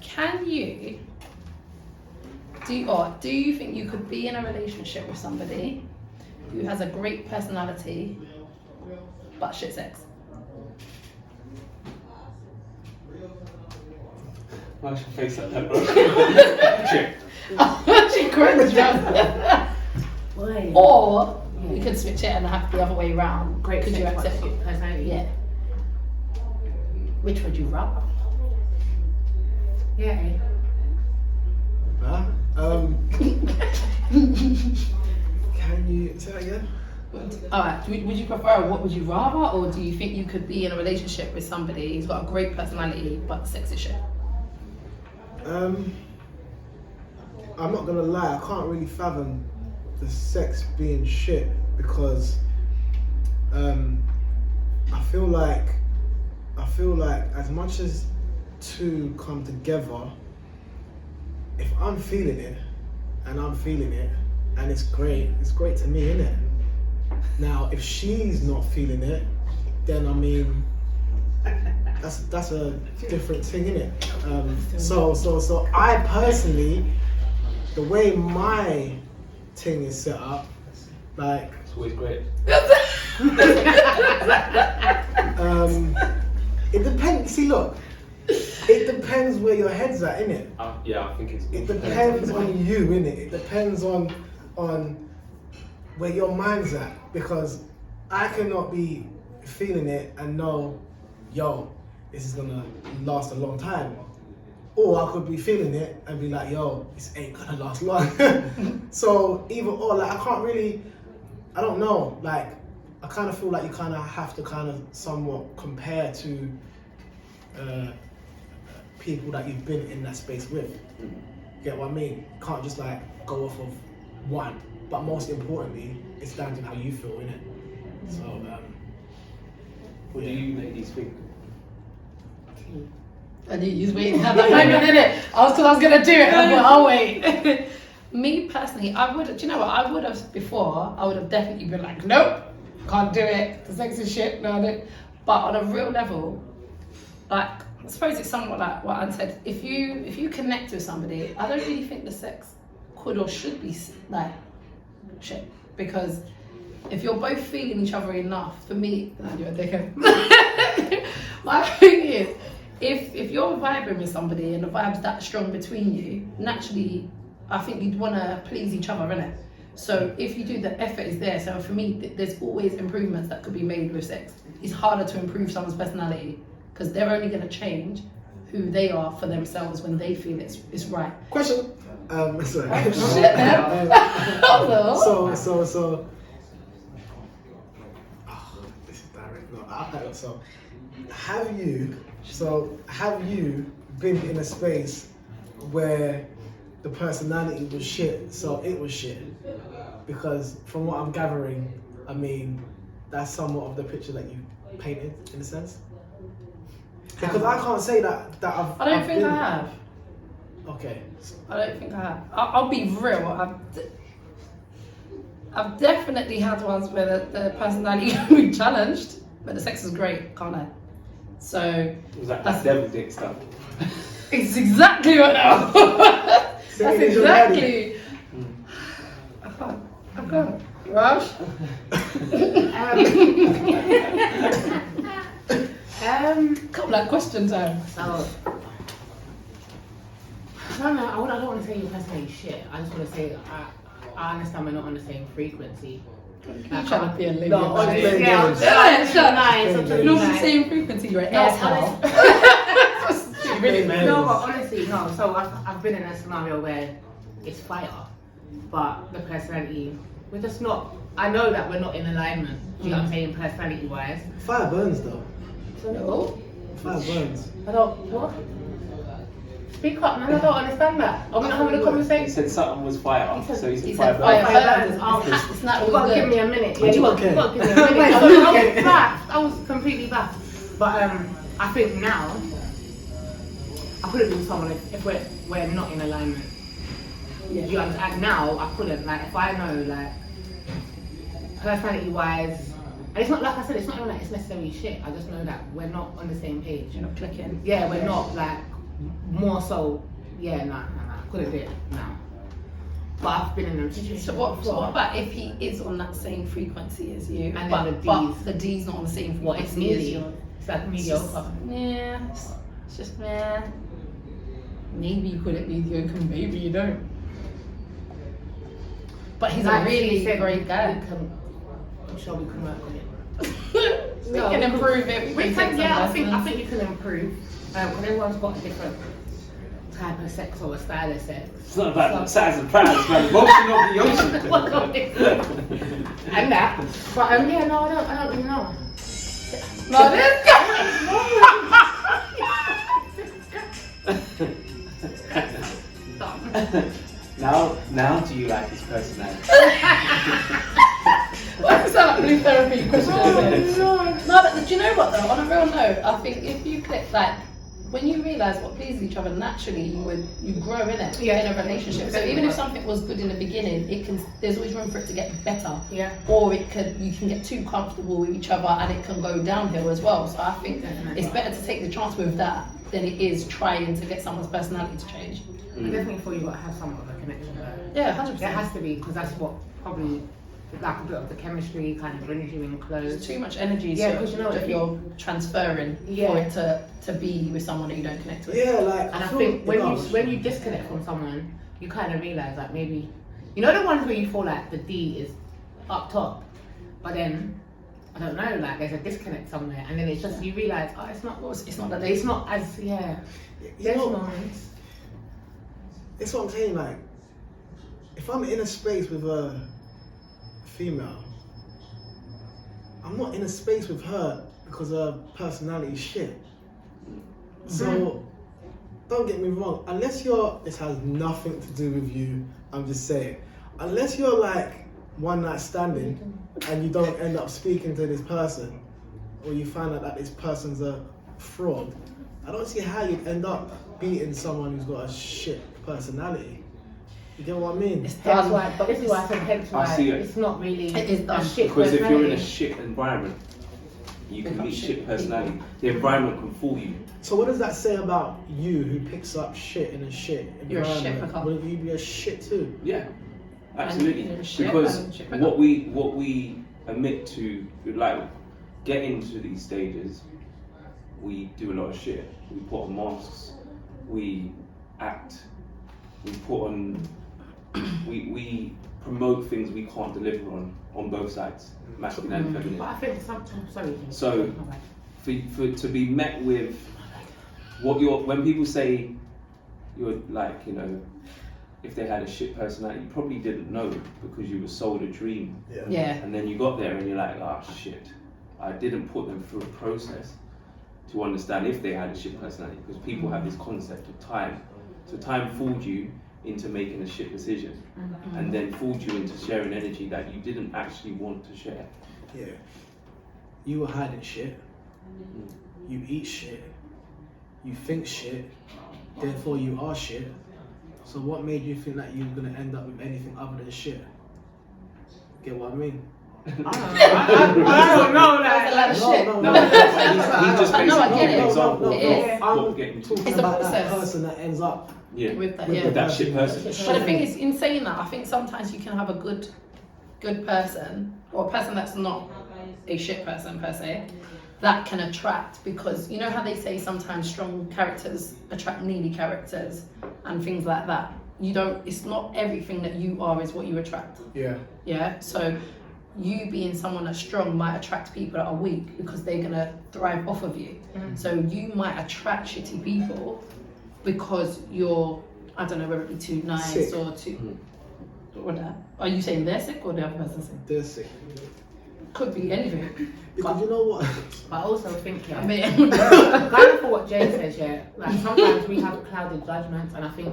Can you do you think you could be in a relationship with somebody who has a great personality but shit sex? Why should face like that, bro? She cringed. Why? Or we could switch it and have the other way around. Great Could you sex, accept but it? personality. Yeah. Which would you rather? Yeah. Huh? Can you say that again? Alright, would you prefer what would you rather, or do you think you could be in a relationship with somebody who's got a great personality but sex is shit? I'm not gonna lie, I can't really fathom the sex being shit because I feel like as much as two come together, if I'm feeling it and it's great to me, innit? Now if she's not feeling it, then I mean that's a different thing, innit? So I personally, the way my thing is set up, like It's always great. it depends. See, look, it depends where your head's at, innit? Yeah, I think it's. It depends on you, innit? It depends on where your mind's at, because I cannot be feeling it and know, yo, this is gonna last a long time. Or I could be feeling it and be like, yo, this ain't gonna last long. So either or, like I don't know, like I kind of feel like you kind of have to kind of somewhat compare to people that you've been in that space with. Get what I mean? Can't just like go off of one. But most importantly, it's down to how you feel, innit? So, What do you ladies think? I knew you was waiting at that moment, innit? I was gonna do it, and I thought, I'll wait. Me personally, I would have before, I would have definitely been like, nope, can't do it, the sex is shit, no, no. But on a real level, like, I suppose it's somewhat like what Anne said, if you connect with somebody, I don't really think the sex could or should be like shit, because if you're both feeling each other enough, for me, you're a dickhead. My thing is, if you're vibing with somebody and the vibe's that strong between you, naturally, I think you'd want to please each other, innit? So if you do, the effort is there. So for me, there's always improvements that could be made with sex. It's harder to improve someone's personality because they're only going to change who they are for themselves when they feel it's right. question. Sorry. Oh, shit, man. Oh, no. So. Oh, this is direct. No, so have you been in a space where the personality was shit, so it was shit? Because from what I'm gathering, I mean, that's somewhat of the picture that you painted, in a sense. Because I can't say that I've. I don't think I have. Okay. I don't think I have. I'll be real. I've definitely had ones where the personality can be challenged, but the sex is great, can't I? So Was that devil dick stuff? it's exactly what I That's exactly. I can't. Rush? Come like question time. So, I don't know. I don't want to say your personality shit. I just want to say I understand we're not on the same frequency. You trying to be a lady. No, honestly, yeah, I'm nice. I'm You're not the same frequency, you're an No, asshole. Really, No, but honestly, no. So I've been in a scenario where it's fire, but the personality, we're just not. I know that we're not in alignment. Do you know what I'm saying, personality wise? Fire burns though. No. Fire burns. I don't. What? Speak up, man. I don't understand that. Are we not having a He conversation? said something was fire, He said- so he said he fire said burn. fire. It's It's not You all gotta good. give me a minute. Are you okay? You gotta give me a minute. Wait, I are you was okay? back. I was completely back. But I think now I couldn't be with someone if we're not in alignment. Yeah. You understand? Now I couldn't. Like if I know like personality wise, and it's not like I said. It's not even like it's necessarily shit. I just know that we're not on the same page. You're not clicking. Yeah, we're not like more so, yeah, nah, couldn't do it now. But I've been in them situations. So what before. about if he is on that same frequency as you, And but, then the but D's. the D's not on the same What, it's frequency as needy? you? It's like It's just- mediocre. Yeah, it's just maybe you call it mediocre, maybe you don't. But he's Like a she really said, great guy. I'm sure we can work on it. We can improve it. We take can, some yeah, I lessons. think you can improve. Because everyone's got a different type of sex or a style of sex. It's not about the size of prize, it's about the motion of the ocean. And that. But yeah, no, I don't really know. No, this Now do you like his personality? Why does it sound like blue therapy question? Oh, No, but do you know what though? On a real note, I think if you click like when you realise what pleases each other, naturally you grow in it Yeah. in a relationship. So even if something was good in the beginning, there's always room for it to get better. Yeah. Or you can get too comfortable with each other and it can go downhill as well. So I think Definitely. it's better to take the chance with that than it is trying to get someone's personality to change. I definitely feel you've got to have somewhat of a connection there. Yeah, 100%. There has to be, because that's what probably, like a bit of the chemistry kind of brings you in close. There's too much energy Yeah, 'cause you know, that if you're transferring Yeah. for it to be with someone that you don't connect with. Yeah, like And I feel- think no, when you disconnect from someone, you kind of realize that maybe, you know, the ones where you feel like the D is up top, but then I don't know, like there's a disconnect somewhere, and then it's just you realize, oh, it's not that it's not as you There's know, moments. it's what I'm saying. Like, if I'm in a space with a female, I'm not in a space with her because her personality is shit. So, don't get me wrong. This has nothing to do with you. I'm just saying, unless you're like one night standing and you don't end up speaking to this person, or you find out that this person's a fraud, I don't see how you'd end up beating someone who's got a shit personality. You get what I mean? It's Hence done. why, but this is why I said hence I why see it. it's not really It is a done. shit Because if you're in a personality. shit environment, you can Become meet shit shit personality. The environment can fool you. So what does that say about you who picks up shit in a shit You're a shit environment? picker. Wouldn't you be a shit too? Yeah, absolutely. you're a shit Because and a shit picker. what we admit to, like, get into these stages, we do a lot of shit. We put on masks, we act, we put on, we promote things we can't deliver on both sides, masculine and feminine. But I think sometimes, sorry. So, for to be met with when people say you're like, you know, if they had a shit personality, you probably didn't know because you were sold a dream. Yeah. And then you got there and you're like, ah, shit. I didn't put them through a process to understand if they had a shit personality, because people have this concept of time. So time fooled you into making a shit decision, and then fooled you into sharing energy that you didn't actually want to share. Yeah. You were hiding shit. You eat shit. You think shit. Therefore you are shit. So what made you think that you were gonna end up with anything other than shit? Get what I mean? I don't know, That's a lot of like, shit. No, he's just I know, I basically get an it. example It is. of what we're getting to. Talking It's a about that process. person that ends up Yeah, With that, with yeah. that shit person. But the thing is, in saying that, I think sometimes you can have a good person, or a person that's not a shit person per se, that can attract, because you know how they say sometimes strong characters attract needy characters and things like that. It's not everything that you are is what you attract. Yeah. Yeah, so you being someone that's strong might attract people that are weak because they're gonna thrive off of you. So you might attract shitty people because you're, I don't know whether it be too nice Sick. or too. Or that. Are you saying they're sick or the other person's sick? They're sick. Could be anything. Because you know what? but I also think, yeah, I mean, kind of for what Jay says, yeah, like sometimes we have clouded judgments, and I think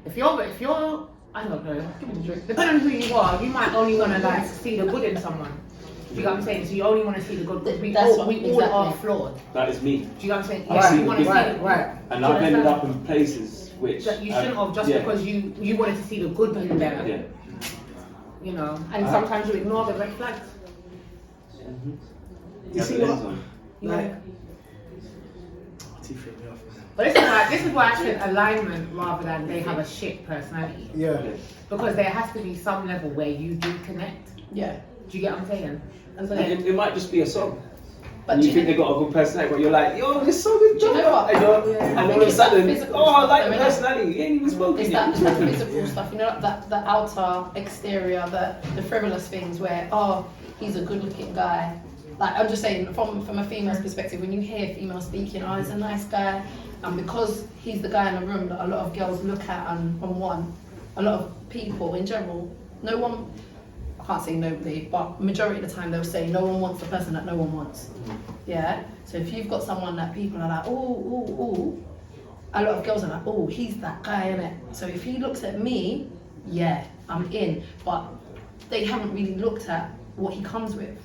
if you're, I don't know, give me the drink. depending on who you are, you might only want to like see the good in someone. Do you know what I'm saying? So you only want to see the good, because we That's all what- are exactly. flawed. That is me. Do you know what I'm saying? I've Yeah, seen you the want to good. see the Right. And Do you I've ended understand? up in places which that you shouldn't have just yeah. because you wanted to see the good in them. Yeah. You know, and sometimes you ignore the red flags. You see Yeah, what? You Like, know, he threw me off. But this is why I said alignment rather than they have a shit personality. Yeah. Because there has to be some level where you do connect. Yeah. Do you get what I'm saying? And so It might just be a song. But And do you think know- they got a good personality, but you're like, yo, this song is Do you know what? and, I and all think of a it's that sudden, physical oh, I like stuff, the though, innit? personality. He ain't even spoken It's yet. that physical stuff, you know, that the outer exterior, the frivolous things where, oh, he's a good looking guy. Like, I'm just saying, from a female's perspective, when you hear female speaking, oh, he's a nice guy, and because he's the guy in the room that a lot of girls look at and want, a lot of people in general, no one, I can't say nobody, but majority of the time they'll say no one wants the person that no one wants. Yeah? So if you've got someone that people are like, oh, a lot of girls are like, oh, he's that guy, innit? So if he looks at me, yeah, I'm in. But they haven't really looked at what he comes with.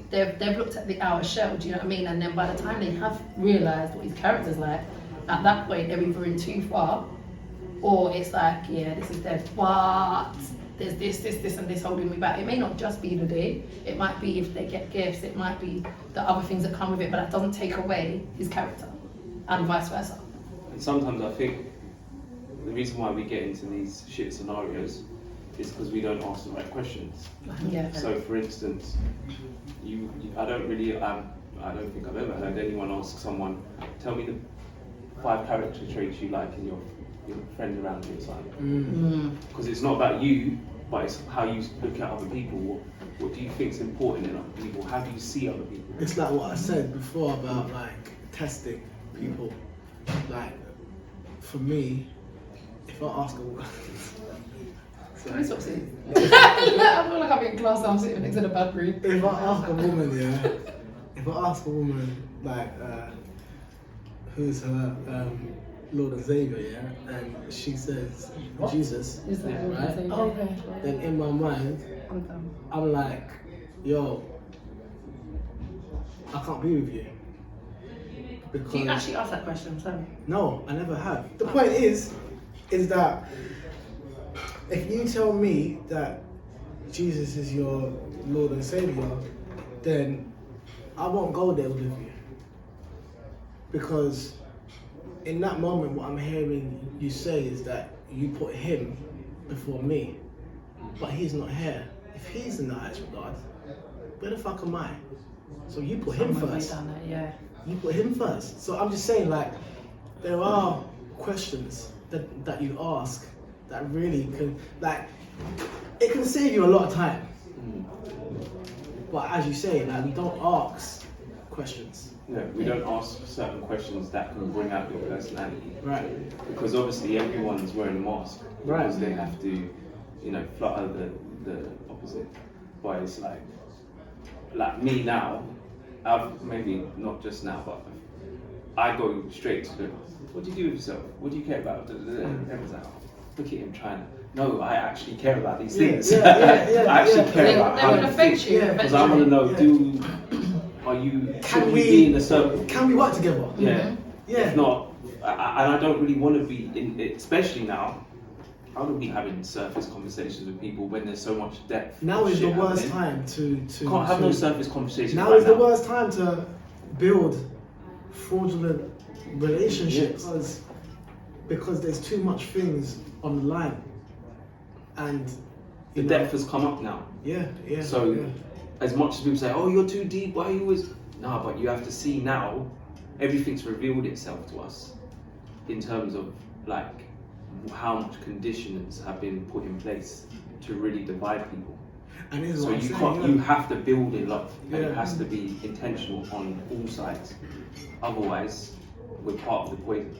They've looked at the outer shell, do you know what I mean? And then by the time they have realised what his character's like, at that point they're either in too far, or it's like, yeah, this is dead. But there's this and this holding me back. It may not just be the day. It might be if they get gifts. It might be the other things that come with it. But that doesn't take away his character, and vice versa. And sometimes I think the reason why we get into these shit scenarios is because we don't ask the right questions. Yeah. So, for instance, I don't think I've ever heard anyone ask someone, tell me the 5 character traits you like in your friends around you or something. Because it's not about you, but it's how you look at other people. What do you think is important in other people? How do you see other people? It's like what I said before about like testing people. Like for me, if I ask a woman, Can we stop sitting? I feel like I'm in class and I'm sitting next to the bad breed. if I ask a woman, yeah, if I ask a woman like who's her Lord and Savior, yeah, and she says Jesus, Is that what right? I'm saying? Oh, okay. Then in my mind, I'm done. I'm like, yo, I can't be with you. Because Do you actually ask that question? Sorry. no, I never have. The point is that if you tell me that Jesus is your Lord and Savior, then I won't go there with you. Because in that moment, what I'm hearing you say is that you put him before me, but he's not here. If he's in the eyes of God, where the fuck am I? So you put him Somewhere way first. down there, yeah. You put him first. So I'm just saying, like, there are questions that you ask that really can, like, it can save you a lot of time. But as you say, like, we don't ask questions. Yeah, we don't ask certain questions that can bring out your personality. Right. Because obviously everyone's wearing a mask. Right. Because they have to, flutter the opposite. But it's like me now, maybe not just now, but I go straight to what do you do with yourself? What do you care about? Everyone's like, look at him trying to, no, I actually care about these things. Yeah. I actually care They about how will you affect think. you. Yeah. Because I want to know, Can should we we- be in a circle? Can we work together? Yeah. Yeah. If not, and I don't really want to be in it, especially now. I don't be having surface conversations with people when there's so much depth. Now of is the shit worst happening. time to Can't have no to- surface conversations. Now right is the worst time to build fraudulent relationships because there's too much things on the line, and The depth has come up now. Yeah. So, yeah. as much as people say, "Oh, you're too deep," why are you always? No, but you have to see now. Everything's revealed itself to us in terms of like how much conditions have been put in place to really divide people. And this is So what I'm you saying, can't. yeah. You have to build in love, and Yeah. it has to be intentional on all sides. Otherwise, we're part of the poison.